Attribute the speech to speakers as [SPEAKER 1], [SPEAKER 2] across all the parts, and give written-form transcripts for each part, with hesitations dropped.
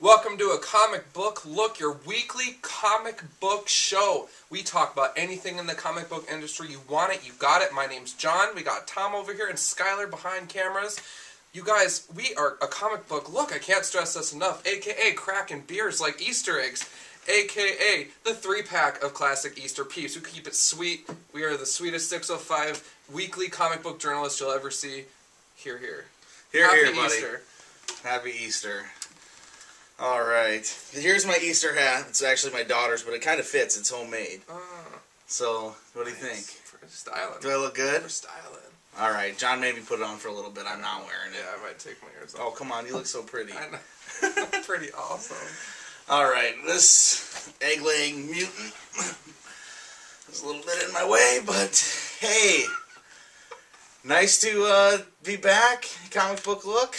[SPEAKER 1] Welcome to a comic book look, your weekly comic book show. We talk about anything in the comic book industry. You want it, you got it. My name's John. We got Tom over here and Skyler behind cameras. You guys, we are a comic book look. I can't stress this enough. AKA cracking beers like Easter eggs. AKA the 3-pack of classic Easter peeps. We keep it sweet. We are the sweetest 605 weekly comic book journalists you'll ever see. Here, here.
[SPEAKER 2] Happy buddy.
[SPEAKER 1] Easter.
[SPEAKER 2] Happy Easter. Alright. Here's my Easter hat. It's actually my daughter's, but it kind of fits. It's homemade. So, what do you think?
[SPEAKER 1] For styling.
[SPEAKER 2] Do I look good?
[SPEAKER 1] For styling.
[SPEAKER 2] Alright, John made me put it on for a little bit. I'm not wearing it.
[SPEAKER 1] Yeah, I might take my ears off.
[SPEAKER 2] Oh, come on. You look so pretty.
[SPEAKER 1] I know. Pretty awesome.
[SPEAKER 2] Alright, this egg-laying mutant is a little bit in my way, but hey, nice to be back, comic book look,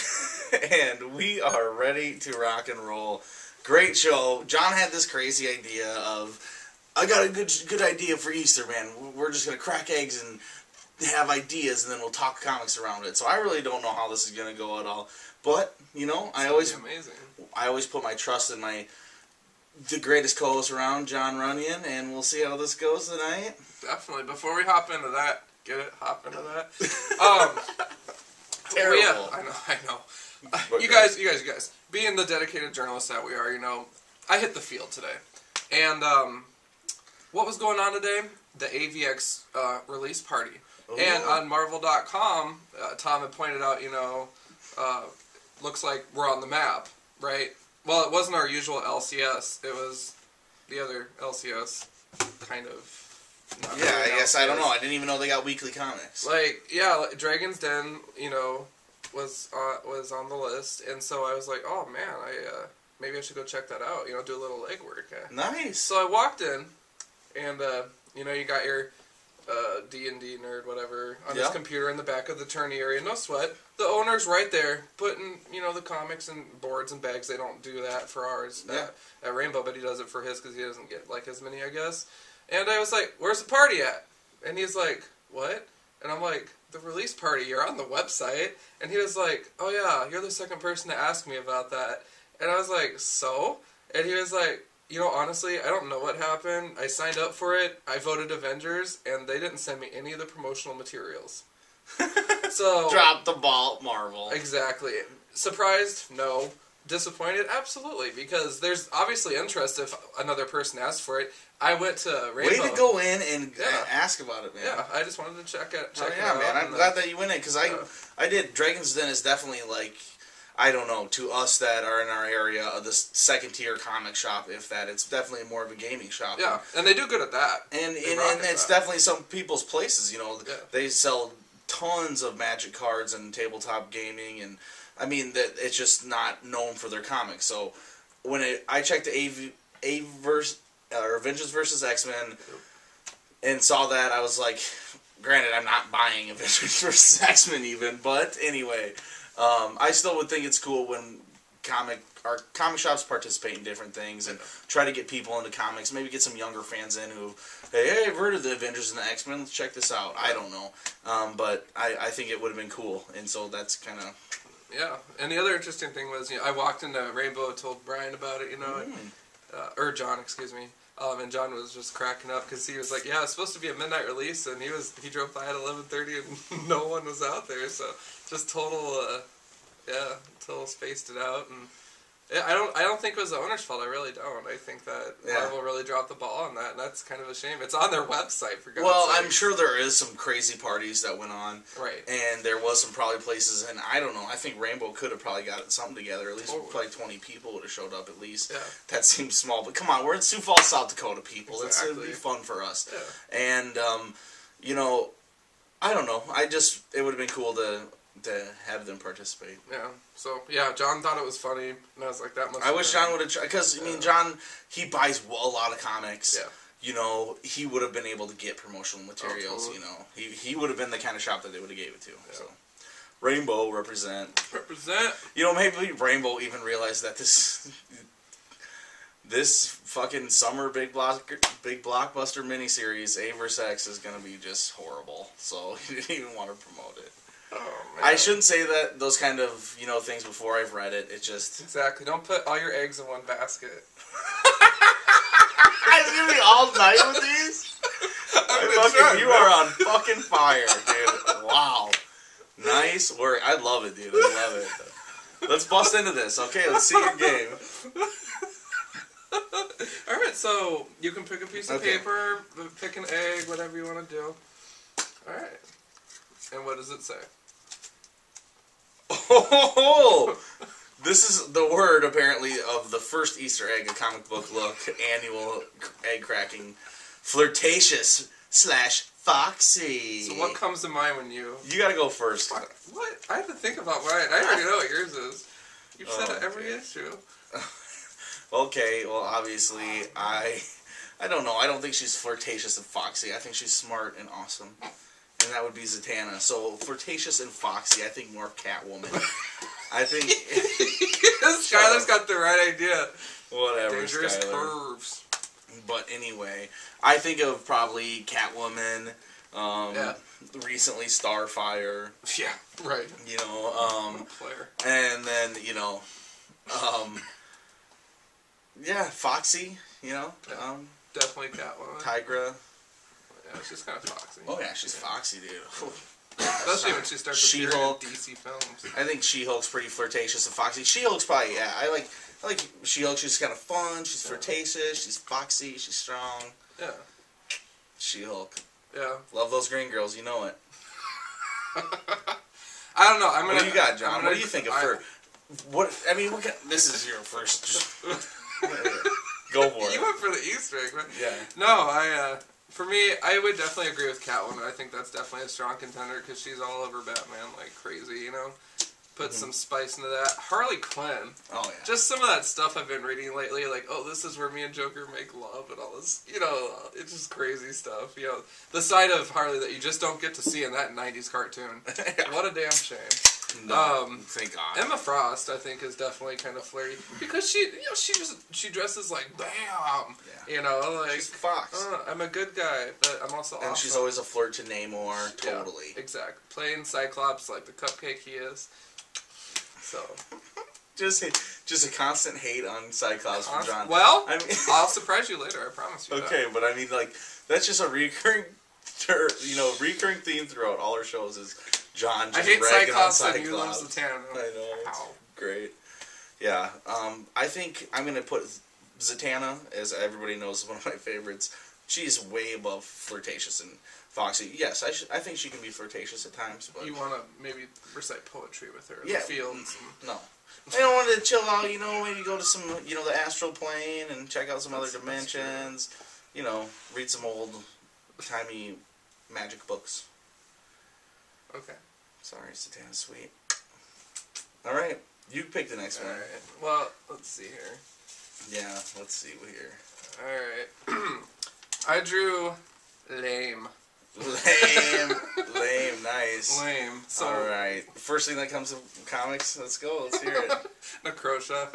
[SPEAKER 2] and we are ready to rock and roll. Great show. John had this crazy idea of, I got a good idea for Easter, man. We're just going to crack eggs and have ideas, and then we'll talk comics around it. So I really don't know how this is going to go at all. But, you know, I always put my trust in the greatest co-host around, John Runyon, and we'll see how this goes tonight.
[SPEAKER 1] Definitely. Before we hop into that, hop into that.
[SPEAKER 2] Terrible.
[SPEAKER 1] Yeah, I know. You guys, being the dedicated journalists that we are, you know, I hit the field today. And what was going on today? The AVX release party. Ooh. And on Marvel.com, Tom had pointed out, you know, looks like we're on the map, right? Well, it wasn't our usual LCS. It was the other LCS, kind of.
[SPEAKER 2] Yeah, I guess I don't know. I didn't even know they got weekly comics.
[SPEAKER 1] Like, yeah, Dragon's Den, you know, was on the list, and so I was like, oh man, maybe I should go check that out. You know, do a little legwork.
[SPEAKER 2] Nice.
[SPEAKER 1] So I walked in, and you know, you got your D&D nerd, whatever, on his computer in the back of the tourney area. No sweat. The owner's right there, putting, you know, the comics and boards and bags. They don't do that for ours at Rainbow, but he does it for his because he doesn't get, like, as many, I guess. And I was like, where's the party at? And he's like, what? And I'm like, the release party, you're on the website. And he was like, oh yeah, you're the second person to ask me about that. And I was like, so? And he was like, you know, honestly, I don't know what happened. I signed up for it, I voted Avengers, and they didn't send me any of the promotional materials. So
[SPEAKER 2] drop the ball, Marvel.
[SPEAKER 1] Exactly. Surprised? No. Disappointed? Absolutely, because there's obviously interest if another person asks for it. I went to Rainbow.
[SPEAKER 2] Way to go in and ask about it, man.
[SPEAKER 1] Yeah, I just wanted to check it out.
[SPEAKER 2] Yeah, man, I'm glad that you went in, because I did. Dragon's Den is definitely, like, I don't know, to us that are in our area of the second-tier comic shop, if that. It's definitely more of a gaming shop.
[SPEAKER 1] Yeah, and they do good at that.
[SPEAKER 2] And it's definitely some people's places, you know. Yeah. They sell tons of Magic cards and tabletop gaming, and I mean, that it's just not known for their comics. So when I checked the Avengers vs. XMen and saw that, I was like, granted, I'm not buying Avengers vs. X-Men even, but anyway, I still would think it's cool when our comic shops participate in different things and try to get people into comics, maybe get some younger fans in who, hey, I've heard of the Avengers and the X-Men, let's check this out. I don't know, but I think it would have been cool, and so that's kind of...
[SPEAKER 1] Yeah, and the other interesting thing was, you know, I walked into Rainbow, told Brian about it, you know, or John, excuse me, and John was just cracking up because he was like, yeah, it's supposed to be a midnight release, and he drove by at 11:30 and no one was out there, so just total spaced it out, and I don't think it was the owner's fault. I really don't. I think that Marvel really dropped the ball on that, and that's kind of a shame. It's on their website, for God's sake.
[SPEAKER 2] I'm sure there is some crazy parties that went on.
[SPEAKER 1] Right.
[SPEAKER 2] And there was some probably places, and I don't know, I think Rainbow could have probably got something together. At least probably 20 people would have showed up at least. Yeah. That seems small, but come on, we're in Sioux Falls, South Dakota, people. Exactly. It'd be fun for us. Yeah. And, you know, I don't know. It would have been cool to have them participate.
[SPEAKER 1] Yeah. So, yeah, John thought it was funny, and I was like, that must
[SPEAKER 2] I wish John would have tried, because, I mean, John, he buys a lot of comics. Yeah. You know, he would have been able to get promotional materials, totally. You know. He would have been the kind of shop that they would have gave it to. Yeah. So, Rainbow, represent.
[SPEAKER 1] Represent.
[SPEAKER 2] You know, maybe Rainbow even realized that this fucking summer big blockbuster miniseries, A vs. X, is going to be just horrible. So, he didn't even want to promote it.
[SPEAKER 1] Oh, man.
[SPEAKER 2] I shouldn't say those kind of things before I've read it. It just
[SPEAKER 1] exactly. Don't put all your eggs in one basket.
[SPEAKER 2] I'm gonna be all night with these. You are on fucking fire, dude. Wow, nice work. I love it, dude. I love it. Let's bust into this. Okay, let's see your game.
[SPEAKER 1] Alright, so you can pick a piece of paper, pick an egg, whatever you want to do. Alright. And what does it say?
[SPEAKER 2] Oh, this is the word, apparently, of the first Easter egg, a comic book look, annual egg cracking. Flirtatious / foxy.
[SPEAKER 1] So what comes to mind when you...
[SPEAKER 2] You gotta go first.
[SPEAKER 1] What? I have to think about mine. I already know what yours is. You've said it every issue.
[SPEAKER 2] Okay, well, obviously, I don't know. I don't think she's flirtatious and foxy. I think she's smart and awesome. And that would be Zatanna. So, flirtatious and foxy, I think more Catwoman. I think...
[SPEAKER 1] Skyler's got the right idea.
[SPEAKER 2] Whatever,
[SPEAKER 1] Dangerous
[SPEAKER 2] Skyler.
[SPEAKER 1] curves.
[SPEAKER 2] But anyway, I think of probably Catwoman, recently Starfire.
[SPEAKER 1] Yeah, right.
[SPEAKER 2] Player. And then, Foxy,
[SPEAKER 1] definitely Catwoman.
[SPEAKER 2] Tigra.
[SPEAKER 1] Yeah, she's kind of foxy.
[SPEAKER 2] Oh yeah, she's foxy, dude.
[SPEAKER 1] Especially when she starts appearing in DC films.
[SPEAKER 2] I think She-Hulk's pretty flirtatious and foxy. She-Hulk's probably, I like She-Hulk. She's kind of fun. She's flirtatious. She's foxy. She's strong.
[SPEAKER 1] Yeah.
[SPEAKER 2] She-Hulk.
[SPEAKER 1] Yeah.
[SPEAKER 2] Love those green girls. You know it.
[SPEAKER 1] I don't know.
[SPEAKER 2] What do you got, John? What do you think of her? This is your first. Go for it.
[SPEAKER 1] You went for the Easter egg, man.
[SPEAKER 2] Yeah.
[SPEAKER 1] No, for me, I would definitely agree with Catwoman. I think that's definitely a strong contender because she's all over Batman like crazy, Put some spice into that. Harley Quinn.
[SPEAKER 2] Oh, yeah.
[SPEAKER 1] Just some of that stuff I've been reading lately, like, oh, this is where me and Joker make love and all this, it's just crazy stuff. The side of Harley that you just don't get to see in that 90s cartoon. What a damn shame.
[SPEAKER 2] No, thank God.
[SPEAKER 1] Emma Frost, I think, is definitely kind of flirty because she dresses like bam, like
[SPEAKER 2] she's a fox.
[SPEAKER 1] I'm a good guy, but I'm also awesome.
[SPEAKER 2] And she's always a flirt to Namor, totally.
[SPEAKER 1] Yeah, exactly. Playing Cyclops like the cupcake he is. So,
[SPEAKER 2] just a constant hate on Cyclops from John.
[SPEAKER 1] Well, I'll surprise you later. I promise you.
[SPEAKER 2] Okay, but I mean, like, that's just a recurring theme throughout all our shows is John just ragging on Cyclops.
[SPEAKER 1] And you love Zatanna.
[SPEAKER 2] I know, it's great. Yeah, I think I'm gonna put Zatanna, as everybody knows, is one of my favorites. She's way above flirtatious and foxy. Yes, I think she can be flirtatious at times, but...
[SPEAKER 1] You want to maybe recite poetry with her in the fields?
[SPEAKER 2] No. I don't want to chill out, maybe go to some, the astral plane and check out some other dimensions, read some old-timey magic books.
[SPEAKER 1] Okay.
[SPEAKER 2] Sorry, Zatanna's sweet. Alright, you pick the next one.
[SPEAKER 1] Alright, well, let's see here.
[SPEAKER 2] Yeah, let's see here.
[SPEAKER 1] Alright. I drew lame.
[SPEAKER 2] Lame, nice.
[SPEAKER 1] Lame. So,
[SPEAKER 2] alright. First thing that comes to comics, let's go, let's hear it.
[SPEAKER 1] Necrosha.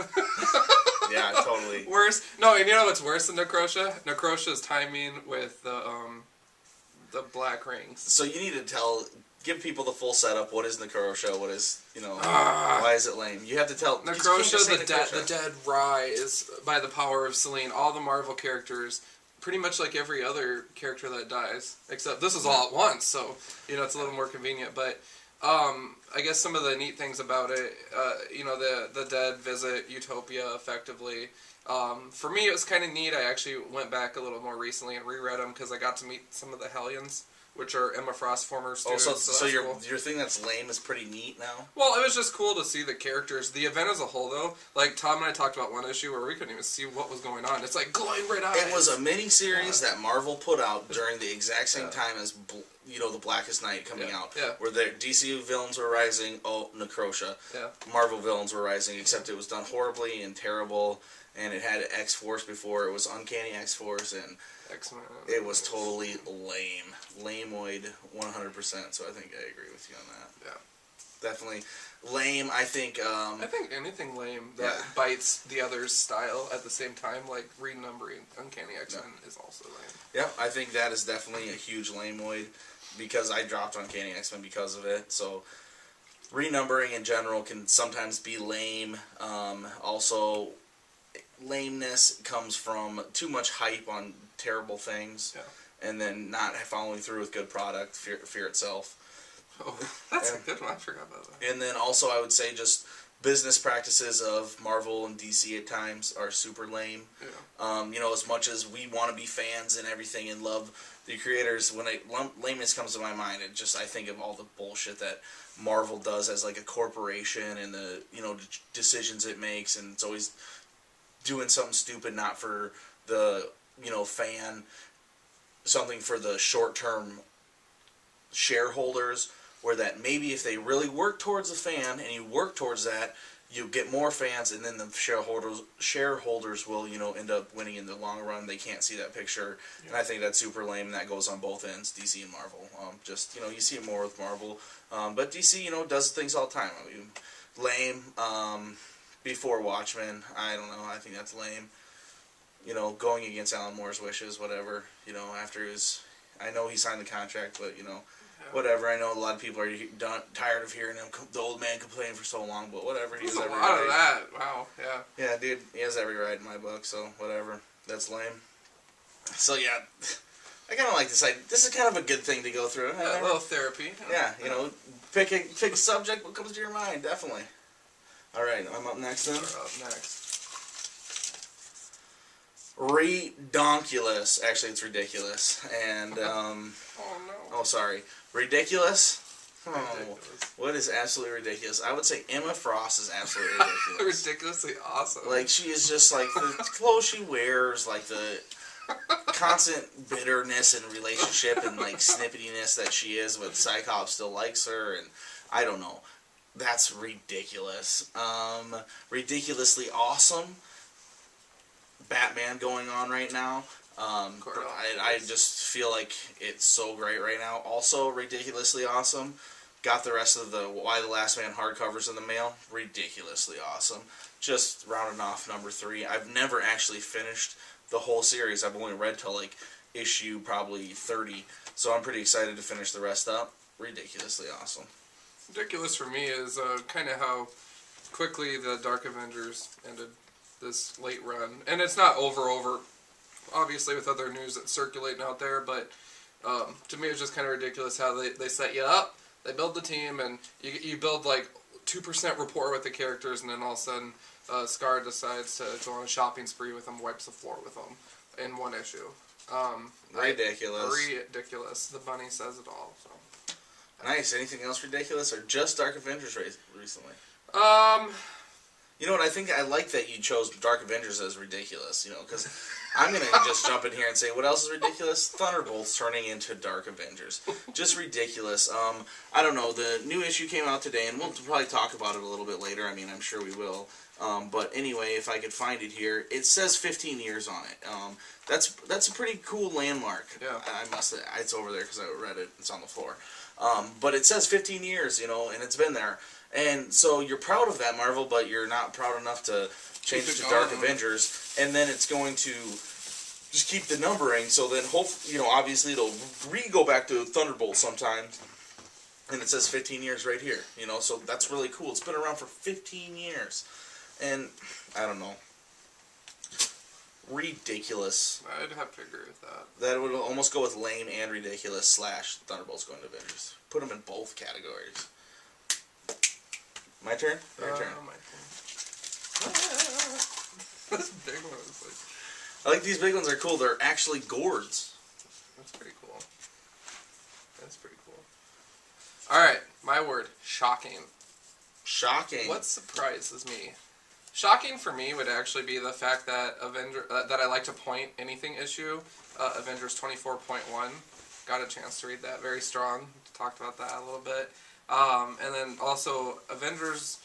[SPEAKER 2] Yeah, totally.
[SPEAKER 1] Worse. No, and you know what's worse than Necrosha? Necrosha's timing with the black rings.
[SPEAKER 2] So you need to give people the full setup. What is Necrosha? What is, why is it lame? You have to tell.
[SPEAKER 1] Necrosha, the dead rise by the power of Selene. All the Marvel characters, pretty much like every other character that dies, except this is all at once, so, it's a little more convenient. But I guess some of the neat things about it, the dead visit Utopia effectively. For me, it was kind of neat. I actually went back a little more recently and reread them because I got to meet some of the Hellions, which are Emma Frost's former students.
[SPEAKER 2] So your thing that's lame is pretty neat now?
[SPEAKER 1] Well, it was just cool to see the characters. The event as a whole, though, like Tom and I talked about one issue where we couldn't even see what was going on. It's like glowing red eyes.
[SPEAKER 2] It was a mini-series that Marvel put out during the exact same time as, The Blackest Night coming out.
[SPEAKER 1] Yeah.
[SPEAKER 2] Where the DC villains were rising, Necrosha.
[SPEAKER 1] Yeah.
[SPEAKER 2] Marvel villains were rising, except it was done horribly and terrible, and it had X-Force before. It was Uncanny X-Force, and
[SPEAKER 1] XMen.
[SPEAKER 2] It was totally lame. Lameoid 100%, so I think I agree with you on that.
[SPEAKER 1] Yeah.
[SPEAKER 2] Definitely. Lame, I think...
[SPEAKER 1] I think anything lame that bites the other's style at the same time, like renumbering Uncanny X-Men is also lame.
[SPEAKER 2] Yeah, I think that is definitely a huge lameoid, because I dropped Uncanny X-Men because of it, so... renumbering in general can sometimes be lame. Also, lameness comes from too much hype on terrible things, and then not following through with good product. Fear itself.
[SPEAKER 1] Oh, that's a good one. I forgot about that.
[SPEAKER 2] And then also, I would say just business practices of Marvel and DC at times are super lame.
[SPEAKER 1] Yeah.
[SPEAKER 2] You know, as much as we want to be fans and everything and love the creators, when lameness comes to my mind, I think of all the bullshit that Marvel does as like a corporation and the, you know, decisions it makes, and it's always doing something stupid, not for the, you know, fan, something for the short-term shareholders, where that maybe if they really work towards the fan and you work towards that, you get more fans, and then the shareholders will, you know, end up winning in the long run. They can't see that picture, and I think that's super lame, and that goes on both ends, DC and Marvel. Just, you know, you see it more with Marvel, but DC, you know, does things all the time. I mean, lame. Before Watchmen, I don't know. I think that's lame. You know, going against Alan Moore's wishes, whatever. You know, after his, I know he signed the contract, but you know. Whatever. I know a lot of people are tired of hearing him, the old man, complain for so long, but whatever. He has every right.
[SPEAKER 1] A lot of that. Wow. Yeah.
[SPEAKER 2] Yeah, dude. He has every right in my book. So whatever. That's lame. So yeah, I kind of like this. This is kind of a good thing to go through.
[SPEAKER 1] Yeah, a little therapy.
[SPEAKER 2] Yeah, you know, pick a subject. What comes to your mind? Definitely. All right, I'm up next then.
[SPEAKER 1] You're up next.
[SPEAKER 2] Redonkulous. Actually, it's ridiculous. And
[SPEAKER 1] oh no.
[SPEAKER 2] Oh, sorry. Ridiculous?
[SPEAKER 1] Ridiculous.
[SPEAKER 2] What is absolutely ridiculous? I would say Emma Frost is absolutely ridiculous.
[SPEAKER 1] Ridiculously awesome.
[SPEAKER 2] Like, she is just like the clothes she wears, like the constant bitterness and relationship and like snippetiness that she is, but Cyclops still likes her, and I don't know. That's ridiculous. Ridiculously awesome. Batman going on right now. I just feel like it's so great right now. Also, ridiculously awesome. Got the rest of the Why the Last Man hardcovers in the mail. Ridiculously awesome. Just rounding off number 3. I've never actually finished the whole series. I've only read till like issue probably 30. So I'm pretty excited to finish the rest up. Ridiculously awesome.
[SPEAKER 1] Ridiculous for me is kind of how quickly the Dark Avengers ended this late run. And it's not over, obviously, with other news that's circulating out there, but to me it's just kind of ridiculous how they set you up, they build the team, and you build like 2% rapport with the characters, and then all of a sudden Scar decides to go on a shopping spree with them, wipes the floor with them in one issue.
[SPEAKER 2] Ridiculous.
[SPEAKER 1] Ridiculous. The bunny says it all. So.
[SPEAKER 2] Nice. Anything else ridiculous, or just Dark Avengers recently? You know what, I think I like that you chose Dark Avengers as ridiculous, you know, because I'm going to just jump in here and say, what else is ridiculous? Thunderbolts turning into Dark Avengers. Just ridiculous. I don't know, the new issue came out today, and we'll probably talk about it a little bit later. I mean, I'm sure we will. But anyway, if I could find it here, it says 15 years on it. That's a pretty cool landmark.
[SPEAKER 1] Yeah.
[SPEAKER 2] It's over there because I read it. It's on the floor. But it says 15 years, you know, and it's been there. And so you're proud of that, Marvel, but you're not proud enough to change it to Dark Avengers. And then it's going to just keep the numbering. So then, obviously it'll go back to Thunderbolts sometime. And it says 15 years right here, you know. So that's really cool. It's been around for 15 years. And I don't know. Ridiculous.
[SPEAKER 1] I'd have to agree with that.
[SPEAKER 2] That would almost go with lame and ridiculous / Thunderbolts going to Avengers. Put them in both categories. My turn? Your turn.
[SPEAKER 1] My turn. This big one is like...
[SPEAKER 2] I like these big ones are cool. They're actually gourds.
[SPEAKER 1] That's pretty cool. That's pretty cool. Alright, my word. Shocking.
[SPEAKER 2] Shocking.
[SPEAKER 1] What surprises me? Shocking for me would actually be the fact that that I like to point anything issue, Avengers 24.1. Got a chance to read that. Very strong. Talked about that a little bit. And then also Avengers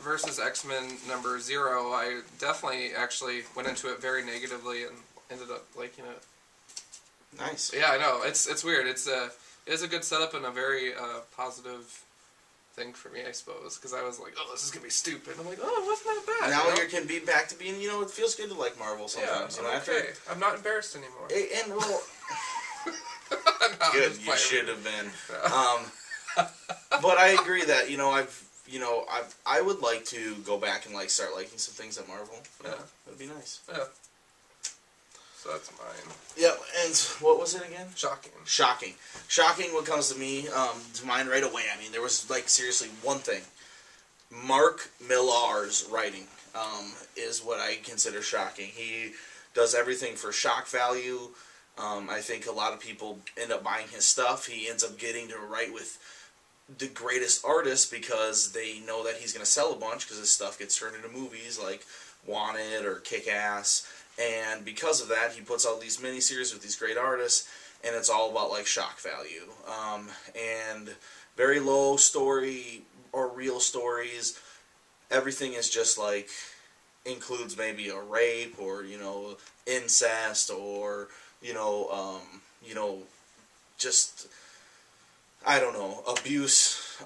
[SPEAKER 1] versus X-Men number 0. I definitely actually went into it very negatively and ended up liking it.
[SPEAKER 2] Nice.
[SPEAKER 1] Yeah, I know. It's weird. It is a good setup and a very positive thing for me, I suppose, because I was like, oh, this is gonna be stupid. I'm like, oh, it wasn't that bad.
[SPEAKER 2] Now you can be back to being, it feels good to like Marvel sometimes.
[SPEAKER 1] Yeah, okay. I'm not embarrassed anymore.
[SPEAKER 2] And well, good. You should have been. But I agree that I would like to go back and like start liking some things at Marvel. Yeah, that'd be nice.
[SPEAKER 1] Yeah. So that's mine.
[SPEAKER 2] Yeah, and what was it again?
[SPEAKER 1] Shocking.
[SPEAKER 2] What comes to me, to mind right away. I mean, there was like seriously one thing. Mark Millar's writing is what I consider shocking. He does everything for shock value. I think a lot of people end up buying his stuff. He ends up getting to write with the greatest artists because they know that he's going to sell a bunch because his stuff gets turned into movies like Wanted or Kick-Ass. And because of that, he puts out these miniseries with these great artists, and it's all about like shock value. And very low story or real stories. Everything is just like includes maybe a rape or incest or just I don't know, abuse,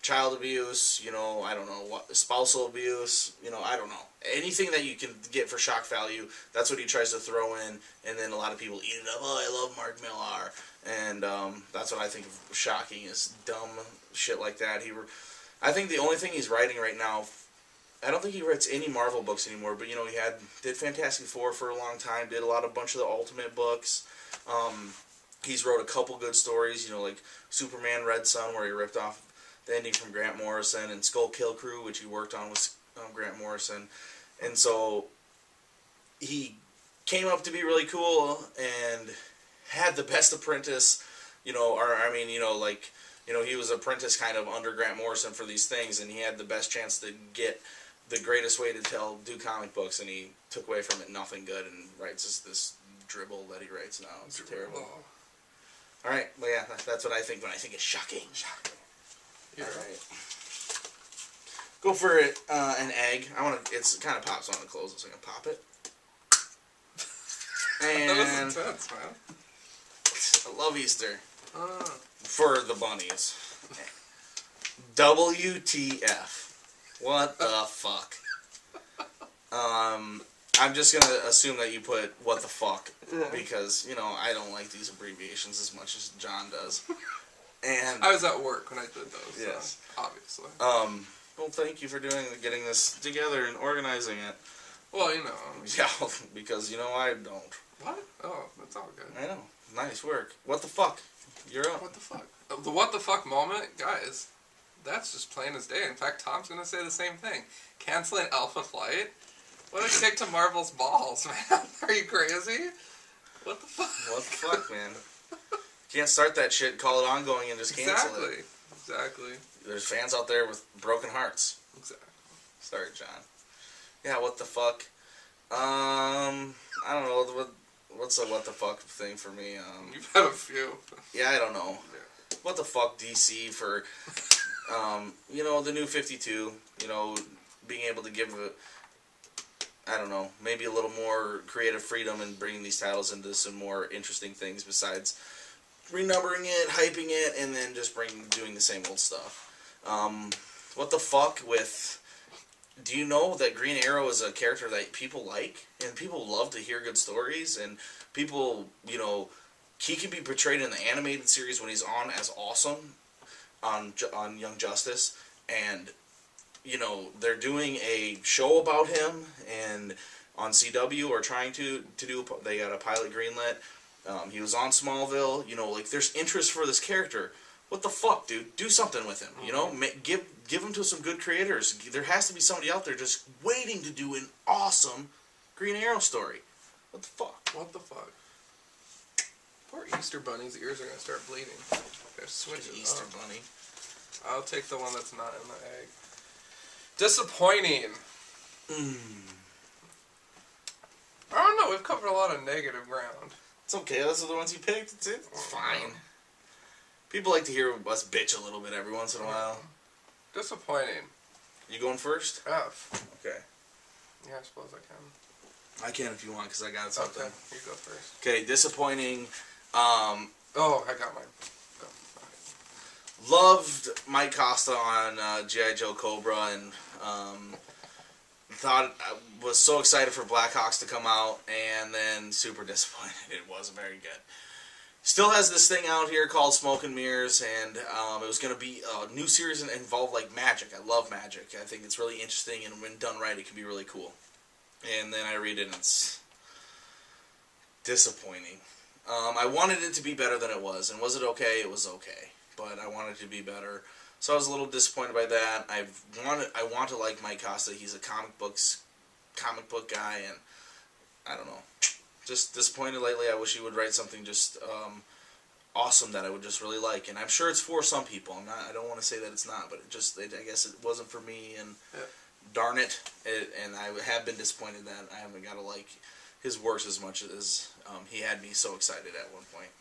[SPEAKER 2] child abuse, I don't know, spousal abuse, I don't know. Anything that you can get for shock value, that's what he tries to throw in, and then a lot of people eat it up. Oh, I love Mark Millar. And that's what I think of shocking, is dumb shit like that. I think the only thing he's writing right now, I don't think he writes any Marvel books anymore, but, he did Fantastic Four for a long time, did a bunch of the Ultimate books. He's wrote a couple good stories, like Superman Red Sun, where he ripped off the ending from Grant Morrison, and Skull Kill Crew, which he worked on with Grant Morrison. And so he came up to be really cool and had the best apprentice, he was apprentice kind of under Grant Morrison for these things, and he had the best chance to get the greatest way to do comic books, and he took away from it nothing good and writes this dribble that he writes now. It's terrible. Alright, well yeah, that's what I think when I think it's shocking.
[SPEAKER 1] Yeah.
[SPEAKER 2] Alright. Go for it, an egg. It's kind of pops on the close, so I can pop it. And
[SPEAKER 1] that was intense, man.
[SPEAKER 2] I love Easter. For the bunnies. WTF. What the fuck? I'm just gonna assume that you put what the fuck, because, I don't like these abbreviations as much as John does. And
[SPEAKER 1] I was at work when I did those,
[SPEAKER 2] yes.
[SPEAKER 1] So, obviously.
[SPEAKER 2] Well, thank you for getting this together and organizing it.
[SPEAKER 1] Well,
[SPEAKER 2] Yeah, because, I don't.
[SPEAKER 1] What? Oh, that's all good.
[SPEAKER 2] I know. Nice work. What the fuck? You're up.
[SPEAKER 1] What the fuck? The what the fuck moment, guys, that's just plain as day. In fact, Tom's going to say the same thing. Canceling Alpha Flight? What a kick to Marvel's balls, man. Are you crazy? What the fuck?
[SPEAKER 2] What the fuck, man? Can't start that shit, call it ongoing, and just cancel it.
[SPEAKER 1] Exactly.
[SPEAKER 2] There's fans out there with broken hearts.
[SPEAKER 1] Exactly.
[SPEAKER 2] Sorry, John. Yeah, what the fuck? I don't know. What's the what the fuck thing for me?
[SPEAKER 1] You've had a few.
[SPEAKER 2] Yeah, I don't know.
[SPEAKER 1] Yeah.
[SPEAKER 2] What the fuck, DC, for, the new 52, being able to give I don't know, maybe a little more creative freedom and bringing these titles into some more interesting things besides renumbering it, hyping it, and then just doing the same old stuff. What the fuck with... Do you know that Green Arrow is a character that people like? And people love to hear good stories, and people, he can be portrayed in the animated series when he's on as awesome on Young Justice, and... they're doing a show about him, and on CW, or trying to do, they got a pilot greenlit. He was on Smallville, there's interest for this character. What the fuck, dude? Do something with him, give him to some good creators. There has to be somebody out there just waiting to do an awesome Green Arrow story. What the fuck?
[SPEAKER 1] What the fuck? Poor Easter Bunny's ears are going to start bleeding. They're switching
[SPEAKER 2] Easter Bunny.
[SPEAKER 1] I'll take the one that's not in the egg. Disappointing. I don't know, we've covered a lot of negative ground.
[SPEAKER 2] It's okay, those are the ones you picked. It's fine. People like to hear us bitch a little bit every once in a while.
[SPEAKER 1] Disappointing.
[SPEAKER 2] You going first?
[SPEAKER 1] F.
[SPEAKER 2] Okay.
[SPEAKER 1] Yeah, I suppose I can.
[SPEAKER 2] I can if you want, because I got something.
[SPEAKER 1] Okay, you go first.
[SPEAKER 2] Okay, disappointing.
[SPEAKER 1] Oh, I got mine. Go. Okay.
[SPEAKER 2] Loved Mike Costa on G.I. Joe Cobra, and was so excited for Blackhawks to come out, and then super disappointed. It wasn't very good. Still has this thing out here called Smoke and Mirrors, and it was going to be a new series and involve like magic. I love magic. I think it's really interesting, and when done right, it can be really cool. And then I read it, and it's disappointing. I wanted it to be better than it was, and was it okay? It was okay, but I wanted it to be better. So I was a little disappointed by that. I want to like Mike Costa. He's a comic book guy, and I don't know. Just disappointed lately. I wish he would write something just awesome that I would just really like. And I'm sure it's for some people. I don't want to say that it's not, but I guess it wasn't for me. And darn it, and I have been disappointed that I haven't got to like his works as much as he had me so excited at one point.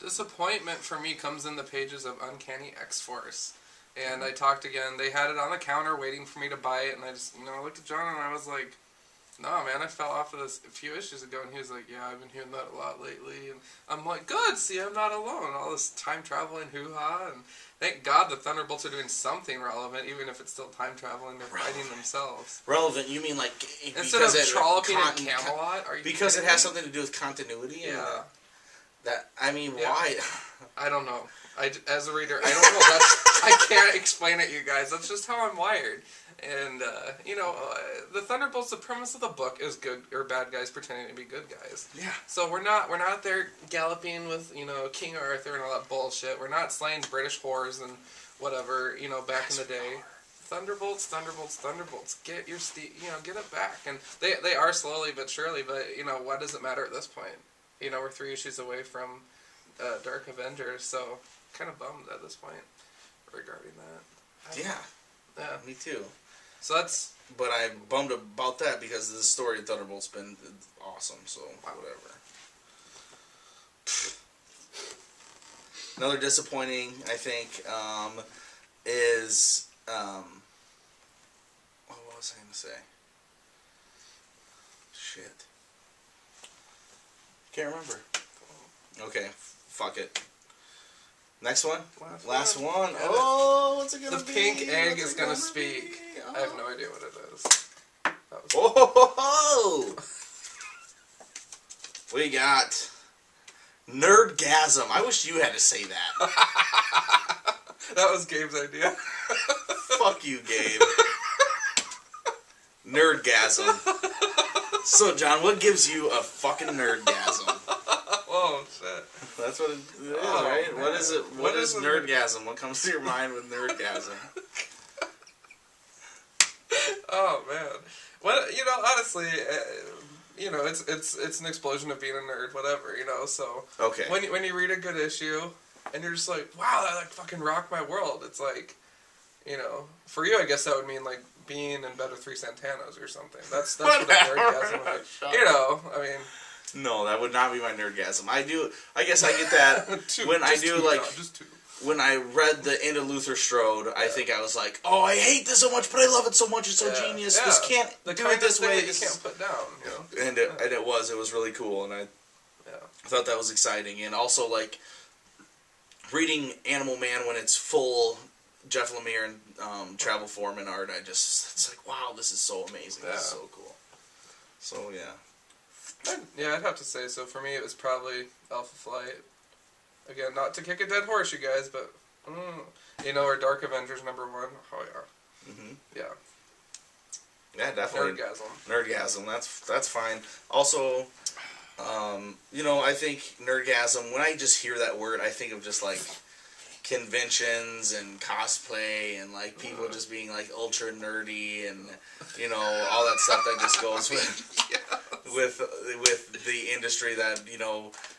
[SPEAKER 1] Disappointment for me comes in the pages of Uncanny X-Force. And I talked again. They had it on the counter waiting for me to buy it, and I just, I looked at John and I was like, no, man, I fell off of this a few issues ago, and he was like, yeah, I've been hearing that a lot lately, and I'm like, good, see, I'm not alone, all this time traveling hoo-ha, and thank God the Thunderbolts are doing something relevant, even if it's still time traveling, they're fighting themselves.
[SPEAKER 2] Relevant, you mean like...
[SPEAKER 1] Instead of trolloping in Camelot, are you
[SPEAKER 2] because it has something to do with continuity?
[SPEAKER 1] Yeah.
[SPEAKER 2] Why?
[SPEAKER 1] I don't know. As a reader, I don't know, I can't explain it, you guys, that's just how I'm wired. And, the Thunderbolts, the premise of the book is good, or bad guys pretending to be good guys.
[SPEAKER 2] Yeah.
[SPEAKER 1] So we're not there galloping with, King Arthur and all that bullshit. We're not slaying British whores and whatever, back in the day. Thunderbolts, get your get it back. And they are slowly but surely, but, what does it matter at this point? We're 3 issues away from Dark Avengers, so kind of bummed at this point regarding that.
[SPEAKER 2] Yeah, me too.
[SPEAKER 1] So that's...
[SPEAKER 2] But I'm bummed about that because the story of Thunderbolt's been awesome, so whatever. Another disappointing, I think, is... what was I going to say? Shit. Can't remember. Okay, fuck it. Next one? Last one.
[SPEAKER 1] Yeah.
[SPEAKER 2] Oh, what's it gonna be?
[SPEAKER 1] The pink egg is gonna speak. Oh. I have no idea what it is.
[SPEAKER 2] Oh! We got Nerdgasm. I wish you had to say that.
[SPEAKER 1] That was Gabe's idea.
[SPEAKER 2] Fuck you, Gabe. Nerdgasm. So, John, what gives you a fucking nerdgasm?
[SPEAKER 1] Oh, shit.
[SPEAKER 2] That's what it is, right? Man. What is it? What is Nerdgasm? What comes to your mind with Nerdgasm?
[SPEAKER 1] Oh, man. Well, honestly, it's an explosion of being a nerd, whatever, so...
[SPEAKER 2] Okay.
[SPEAKER 1] When you read a good issue, and you're just like, wow, that, fucking rocked my world, it's like, for you, I guess that would mean, like, being in bed with 3 Santanas or something. That's what a nerdgasm would be. I mean...
[SPEAKER 2] No, that would not be my nerdgasm. I guess I get that when I do, like... When I read the end of Luther Strode, I think I was like, oh, I hate this so much, but I love it so much, it's so genius. This can't do it this way.
[SPEAKER 1] You can't put down,
[SPEAKER 2] And it was really cool, and I thought that was exciting. And also, like, reading Animal Man when it's full Jeff Lemire and Travel Foreman art, it's like, wow, this is so amazing. This is so cool. So, yeah.
[SPEAKER 1] I'd have to say, so for me it was probably Alpha Flight. Again, not to kick a dead horse, you guys, but, or Dark Avengers #1. Oh, yeah.
[SPEAKER 2] Mm-hmm.
[SPEAKER 1] Yeah.
[SPEAKER 2] Yeah, definitely. Nerdgasm, that's fine. Also, I think Nerdgasm, when I just hear that word, I think of just, like, conventions and cosplay and, like, people just being, like, ultra nerdy and, all that stuff that just goes with the industry that,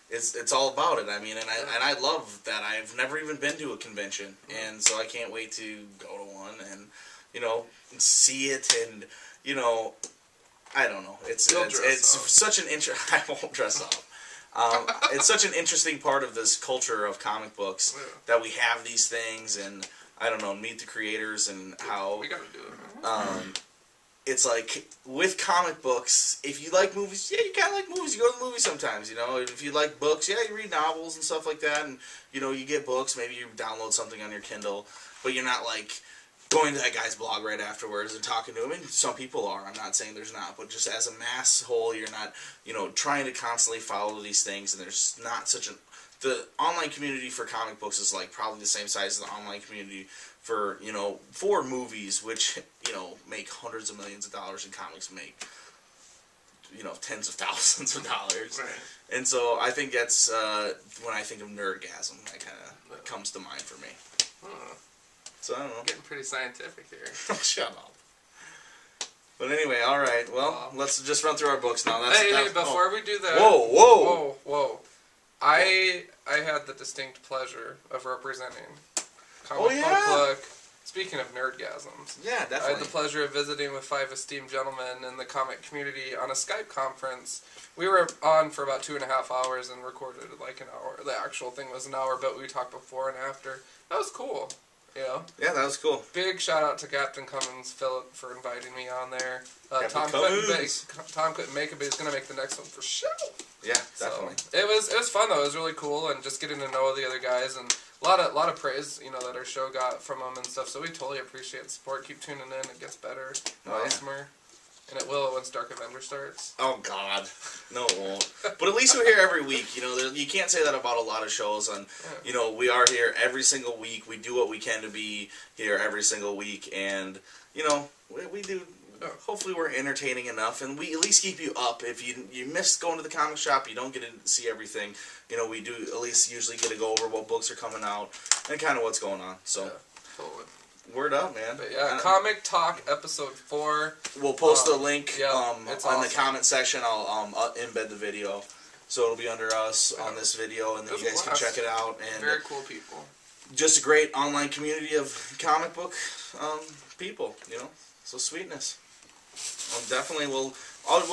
[SPEAKER 2] it's all about it. I mean, and I love that. I've never even been to a convention, and so I can't wait to go to one and, see it and, I don't know. It's such an I won't dress up. It's such an interesting part of this culture of comic books that we have these things and, I don't know, meet the creators and how...
[SPEAKER 1] We gotta do it.
[SPEAKER 2] It's like, with comic books, if you like movies, you kind of like movies. You go to the movies sometimes, If you like books, you read novels and stuff like that. And, you get books. Maybe you download something on your Kindle. But you're not, like, going to that guy's blog right afterwards and talking to him. And some people are. I'm not saying there's not, but just as a mass whole, you're not, trying to constantly follow these things, and there's not such a... The online community for comic books is like probably the same size as the online community for, for movies, which, make hundreds of millions of dollars, and comics make, tens of thousands of dollars. Right. And so I think that's, when I think of Nerdgasm, that kind of comes to mind for me.
[SPEAKER 1] Huh.
[SPEAKER 2] So I don't know.
[SPEAKER 1] Getting pretty scientific here.
[SPEAKER 2] Shut up. But anyway, all right. Well, let's just run through our books now.
[SPEAKER 1] Hey, before we do that...
[SPEAKER 2] Whoa.
[SPEAKER 1] I had the distinct pleasure of representing Comic Book Look. Speaking of Nerdgasms.
[SPEAKER 2] Yeah, definitely.
[SPEAKER 1] I had the pleasure of visiting with 5 esteemed gentlemen in the comic community on a Skype conference. We were on for about 2.5 hours and recorded like an hour. The actual thing was an hour, but we talked before and after. That was cool. Yeah, that was
[SPEAKER 2] cool.
[SPEAKER 1] Big shout out to Captain Cummins Phillip for inviting me on there. Tom couldn't make it, but he's gonna make the next one for sure.
[SPEAKER 2] Yeah, definitely.
[SPEAKER 1] So, it was fun though. It was really cool, and just getting to know the other guys, and a lot of praise that our show got from them and stuff. So we totally appreciate the support. Keep tuning in. It gets better, awesomer. And it will once Dark Avenger starts.
[SPEAKER 2] Oh, God. No, it won't. But at least we're here every week. You can't say that about a lot of shows. And, we are here every single week. We do what we can to be here every single week. And, we do... Hopefully we're entertaining enough. And we at least keep you up. If you miss going to the comic shop, you don't get to see everything. We do at least usually get to go over what books are coming out and kind of what's going on. So,
[SPEAKER 1] yeah, totally.
[SPEAKER 2] Word up, man.
[SPEAKER 1] But yeah, Comic Talk Episode 4.
[SPEAKER 2] We'll post a link on
[SPEAKER 1] awesome.
[SPEAKER 2] the comment section. I'll embed the video. So it'll be under us on this video, and then you guys can check it out. And
[SPEAKER 1] very cool people.
[SPEAKER 2] Just a great online community of comic book people, So sweetness. Definitely, we'll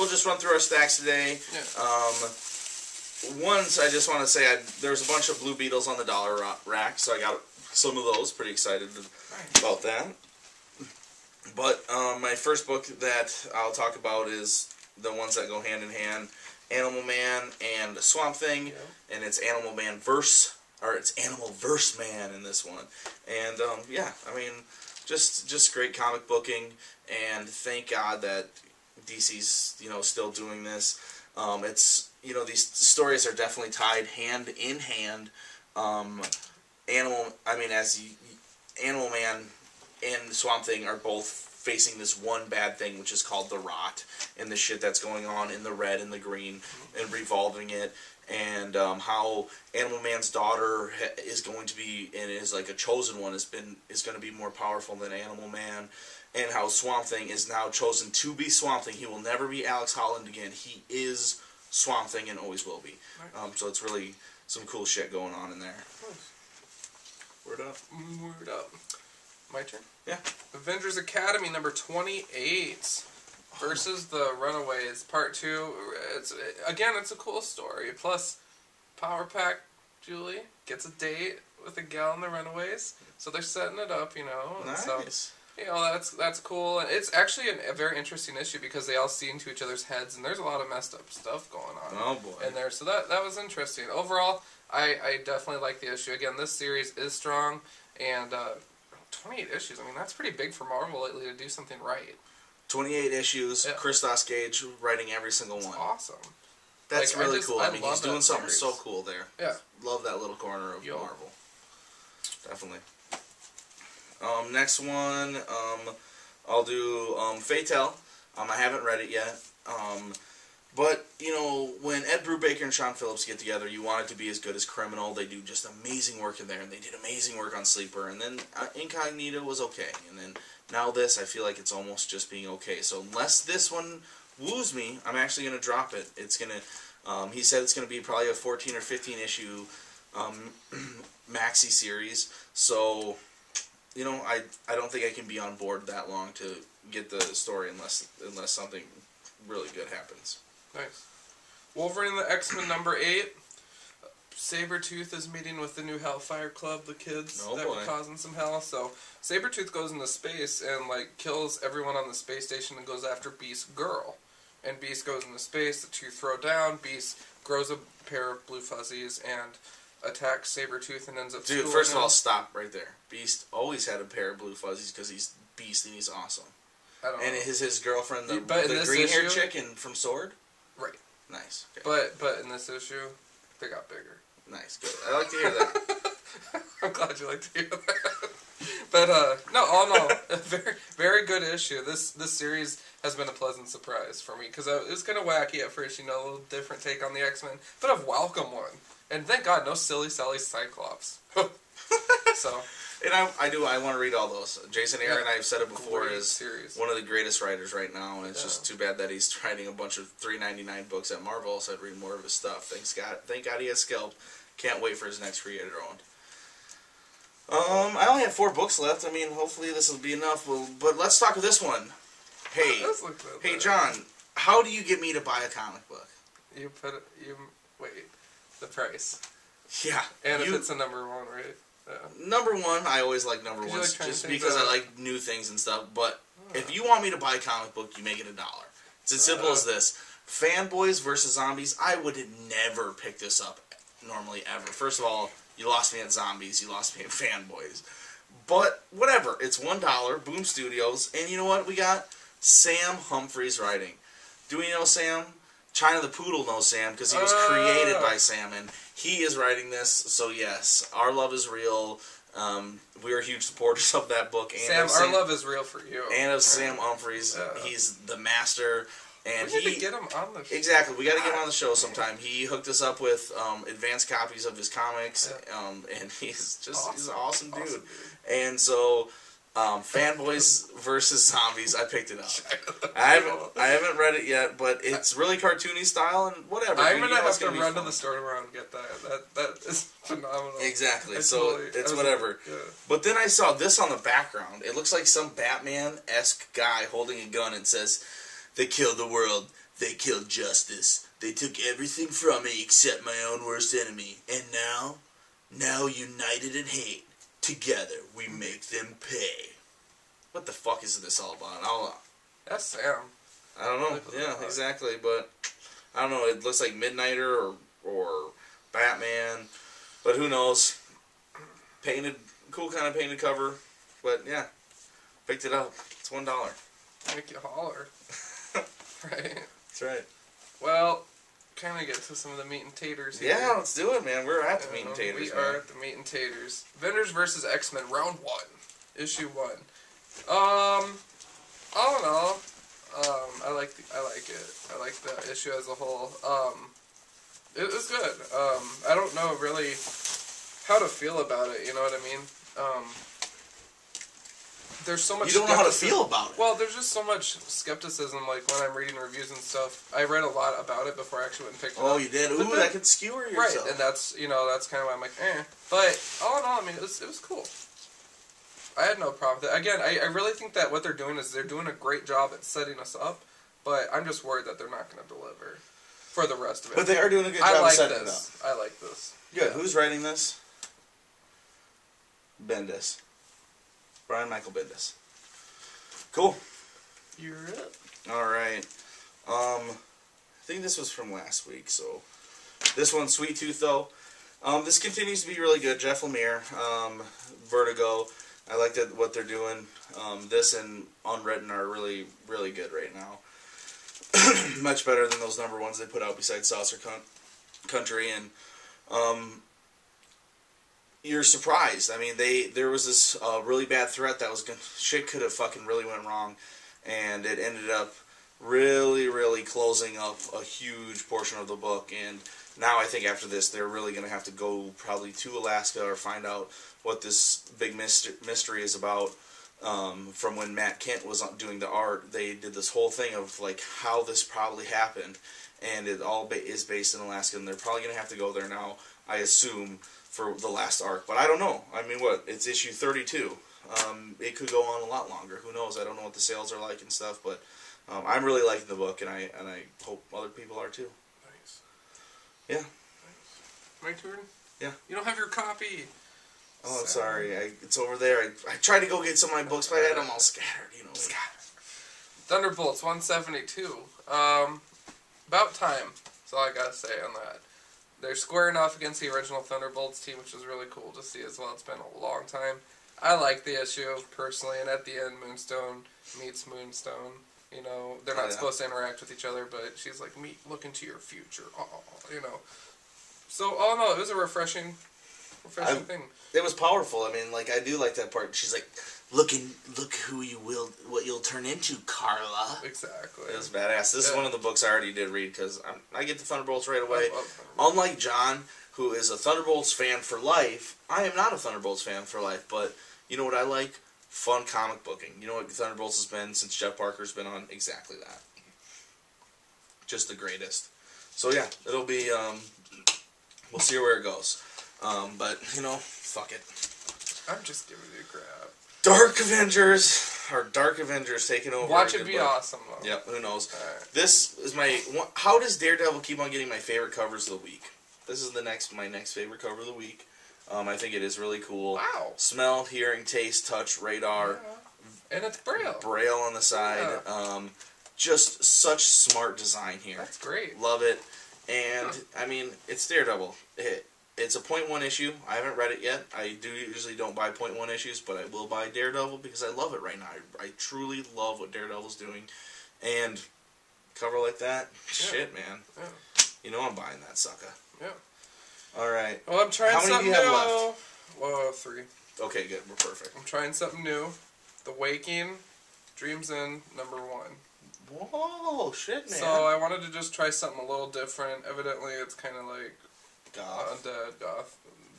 [SPEAKER 2] just run through our stacks today.
[SPEAKER 1] Yeah.
[SPEAKER 2] Once, I just want to say, there's a bunch of Blue Beetles on the dollar rack, so I got some of those. Pretty excited about that. But my first book that I'll talk about is the ones that go hand in hand: Animal Man and Swamp Thing, and it's Animal Verse Man in this one. And just great comic booking, and thank God that DC's still doing this. It's these stories are definitely tied hand in hand. Animal Man and Swamp Thing are both facing this one bad thing, which is called the Rot, and the shit that's going on in the red and the green, and revolving it, and how Animal Man's daughter is going to be, and is like a chosen one, is going to be more powerful than Animal Man, and how Swamp Thing is now chosen to be Swamp Thing. He will never be Alex Holland again. He is Swamp Thing and always will be. So it's really some cool shit going on in there. Word up.
[SPEAKER 1] Word up. My turn?
[SPEAKER 2] Yeah.
[SPEAKER 1] Avengers Academy number 28 versus the Runaways Part 2. It's a cool story. Plus, Power Pack Julie gets a date with a gal in the Runaways. So they're setting it up,
[SPEAKER 2] Nice.
[SPEAKER 1] So, that's cool. And it's actually a very interesting issue because they all see into each other's heads, and there's a lot of messed up stuff going on in there. So that was interesting. Overall, I definitely like the issue. Again, this series is strong, and 28 issues. That's pretty big for Marvel lately to do something right.
[SPEAKER 2] 28 issues, Christos Gage writing every single one.
[SPEAKER 1] Awesome.
[SPEAKER 2] That's really cool. He's doing something so cool there.
[SPEAKER 1] Yeah.
[SPEAKER 2] Love that little corner of Marvel. Definitely. Next one, I'll do Fatale. I haven't read it yet. But, when Ed Brubaker and Sean Phillips get together, you want it to be as good as Criminal. They do just amazing work in there, and they did amazing work on Sleeper. And then Incognito was okay. And then now this, I feel like it's almost just being okay. So unless this one woos me, I'm actually going to drop it. It's going to, he said it's going to be probably a 14 or 15 issue maxi series. So, I don't think I can be on board that long to get the story unless something really good happens.
[SPEAKER 1] Nice. Wolverine and the X-Men number 8. Sabretooth is meeting with the new Hellfire Club, the kids that were causing some hell. So Sabretooth goes into space and kills everyone on the space station and goes after Beast's girl. And Beast goes into space, the two throw down, Beast grows a pair of blue fuzzies, and attacks Sabretooth and ends up
[SPEAKER 2] Dude, first of all, stop right there. Beast always had a pair of blue fuzzies because he's Beast and he's awesome.
[SPEAKER 1] I don't know.
[SPEAKER 2] And his girlfriend, the
[SPEAKER 1] green-haired
[SPEAKER 2] chick from Sword?
[SPEAKER 1] Right.
[SPEAKER 2] Nice. Okay.
[SPEAKER 1] But in this issue, they got bigger.
[SPEAKER 2] Nice, good. I like to hear that.
[SPEAKER 1] I'm glad you like to hear that. But, no, a very, very good issue. This series has been a pleasant surprise for me, because it was kind of wacky at first, you know, a little different take on the X-Men, but a welcome one. And thank God, no Silly Sally Cyclops. So...
[SPEAKER 2] And I want to read all those. Jason Aaron, I've said it before, is one of the greatest writers right now, and it's just too bad that he's writing a bunch of $3.99 books at Marvel, so I'd read more of his stuff. Thank God he has Scalp. Can't wait for his next creator-owned. I only have 4 books left. I mean, hopefully this will be enough. But let's talk of this one. Hey, John, how do you get me to buy a comic book?
[SPEAKER 1] Wait, the price.
[SPEAKER 2] Yeah.
[SPEAKER 1] And if it's a number 1, right?
[SPEAKER 2] Yeah. Number 1, I always like number 1s just because I like new things and stuff. But if you want me to buy a comic book, you make it $1. It's as simple as this. Fanboys versus Zombies, I would never pick this up normally ever. First of all, you lost me at Zombies, you lost me at Fanboys. But whatever, it's $1, Boom Studios, and you know what we got? Sam Humphries writing. Do we know Sam? China the Poodle knows Sam because he was created by Sam, and he is writing this. So yes, our love is real. We are huge supporters of that book. And
[SPEAKER 1] Sam, our love is real for you.
[SPEAKER 2] And of Sam Humphries. He's the master. And
[SPEAKER 1] we need to get him on the show.
[SPEAKER 2] Exactly, we got to get him on the show sometime. He hooked us up with advanced copies of his comics, and he's an awesome dude. And so, Fanboys versus Zombies, I picked it up. I haven't read it yet, but it's really cartoony style and whatever.
[SPEAKER 1] I'm gonna have to run to the store tomorrow and get that. That is phenomenal.
[SPEAKER 2] Exactly. So it's whatever.
[SPEAKER 1] Yeah.
[SPEAKER 2] But then I saw this on the background. It looks like some Batman-esque guy holding a gun and says, "They killed the world. They killed justice. They took everything from me except my own worst enemy. And now united in hate, together we make them pay." What the fuck is this all about?
[SPEAKER 1] That's Sam.
[SPEAKER 2] I don't know. Yeah, exactly. But I don't know. It looks like Midnighter or Batman. But who knows? Cool kind of painted cover. But yeah, picked it up. It's $1.
[SPEAKER 1] Make you holler. Right.
[SPEAKER 2] That's right.
[SPEAKER 1] Well, kind of get to some of the meat and taters here.
[SPEAKER 2] Yeah, let's do it, man. We're at the meat and taters.
[SPEAKER 1] We are at the meat and taters. Avengers vs. X-Men, round 1, issue 1. I don't know. I like it. I like the issue as a whole. It was good. I don't know really how to feel about it. You know what I mean? There's so much.
[SPEAKER 2] You don't know how to feel about it.
[SPEAKER 1] Well, there's just so much skepticism. Like when I'm reading reviews and stuff, I read a lot about it before I actually went and picked it up.
[SPEAKER 2] Oh, you did? Ooh, that could skewer yourself.
[SPEAKER 1] Right, and that's kind of why I'm like, eh. But all in all, I mean, it was cool. I had no problem with it. Again, I really think that what they're doing is they're doing a great job at setting us up, but I'm just worried that they're not going to deliver for the rest of it.
[SPEAKER 2] But they are doing a good job of setting it up.
[SPEAKER 1] I like this.
[SPEAKER 2] Good. Who's writing this? Bendis. Brian Michael Bendis. Cool.
[SPEAKER 1] You're it.
[SPEAKER 2] Alright. I think this was from last week, so... This one's Sweet Tooth, though. This continues to be really good. Jeff Lemire, Vertigo. I like what they're doing. This and Unwritten are really, really good right now. Much better than those number 1s they put out besides Saucer Country. And you're surprised. I mean, there was this really bad threat that was shit could have fucking really went wrong, and it ended up really, really closing up a huge portion of the book. And now I think after this, they're really going to have to go probably to Alaska or find out what this big mystery is about. From when Matt Kent was doing the art, they did this whole thing of like how this probably happened, and it all is based in Alaska, and they're probably going to have to go there now, I assume, for the last arc. But I don't know. I mean, it's issue 32. It could go on a lot longer. Who knows? I don't know what the sales are like and stuff, but I'm really liking the book, and I hope other people are too.
[SPEAKER 1] Nice.
[SPEAKER 2] Yeah.
[SPEAKER 1] Nice. My turn?
[SPEAKER 2] Yeah.
[SPEAKER 1] You don't have your copy.
[SPEAKER 2] Oh, I'm sorry. It's over there. I tried to go get some of my books, but I had them all scattered. You know.
[SPEAKER 1] Scattered. Thunderbolts 172. About time. That's all I gotta say on that. they're squaring off against the original Thunderbolts team, which is really cool to see as well. It's been a long time. I like the issue, personally, and at the end, Moonstone meets Moonstone. You know, they're not supposed to interact with each other, but she's like, look into your future. You know. So, all in all, it was a refreshing thing.
[SPEAKER 2] It was powerful. I mean, like, I do like that part. She's like, look what you'll turn into, Carla.
[SPEAKER 1] Exactly.
[SPEAKER 2] It was badass. This is one of the books I already did read, because I get the Thunderbolts right away. Unlike John, who is a Thunderbolts fan for life, I am not a Thunderbolts fan for life, but you know what I like? Fun comic booking. You know what Thunderbolts has been since Jeff Parker's been on? Exactly that. Just the greatest. So yeah, it'll be, we'll see where it goes. But, you know, fuck it.
[SPEAKER 1] I'm just giving you crap.
[SPEAKER 2] Dark Avengers taking over.
[SPEAKER 1] Watch it be awesome, though.
[SPEAKER 2] Yep, who knows.
[SPEAKER 1] Right.
[SPEAKER 2] This is how does Daredevil keep on getting my favorite covers of the week? This is my next favorite cover of the week. I think it is really cool.
[SPEAKER 1] Wow.
[SPEAKER 2] Smell, hearing, taste, touch, radar.
[SPEAKER 1] Yeah. And it's Braille.
[SPEAKER 2] Braille on the side. Yeah. Just such smart design here.
[SPEAKER 1] That's great.
[SPEAKER 2] Love it. And, I mean, it's Daredevil. It's a .1 issue. I haven't read it yet. I usually don't buy .1 issues, but I will buy Daredevil because I love it right now. I truly love what Daredevil's doing. And cover like that, shit, man. Yeah. You know I'm buying that sucker.
[SPEAKER 1] Yeah.
[SPEAKER 2] All right.
[SPEAKER 1] Well, I'm trying something new. How many do you have left? Whoa, 3.
[SPEAKER 2] Okay, good. We're perfect.
[SPEAKER 1] I'm trying something new. The Waking, Dreams In, #1.
[SPEAKER 2] Whoa, shit, man.
[SPEAKER 1] So I wanted to just try something a little different. Evidently, it's kind of like undead goth,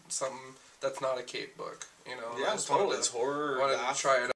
[SPEAKER 1] something that's not a cape book, you know.
[SPEAKER 2] Yeah, totally. It's horror.
[SPEAKER 1] Wanted to try it out.